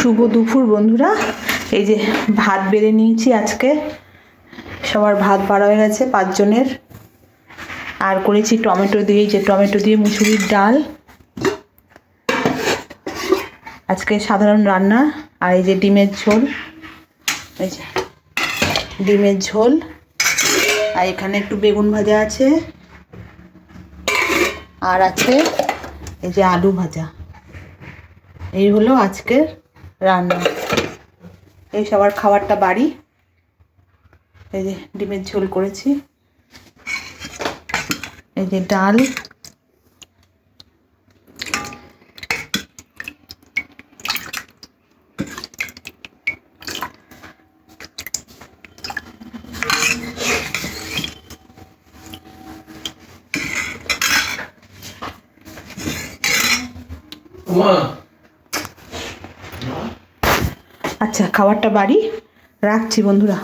শুভ দুপুর বন্ধুরা। এই যে ভাত বেড়ে নিয়েছি, আজকে সবার ভাত বাড়া হয়ে গেছে 5 জনের। আর করেছি টমেটো দিয়ে, যে টমেটো দিয়ে মুসুরির ডাল, আজকে সাধারণ রান্না। আর এই যে ডিমের ঝোল, এই যে ডিমের ঝোল। আর এখানে একটু বেগুন ভাজা আছে, আর আছে এই যে আলু ভাজা। এই হলো আজকের রান্না। এই সবার খাবারটা বাড়ি। এই যে ডিমের ঝোল করেছি, এই যে ডাল, আচ্ছা খাবারটা বাড়ি, রাখছি বন্ধুরা।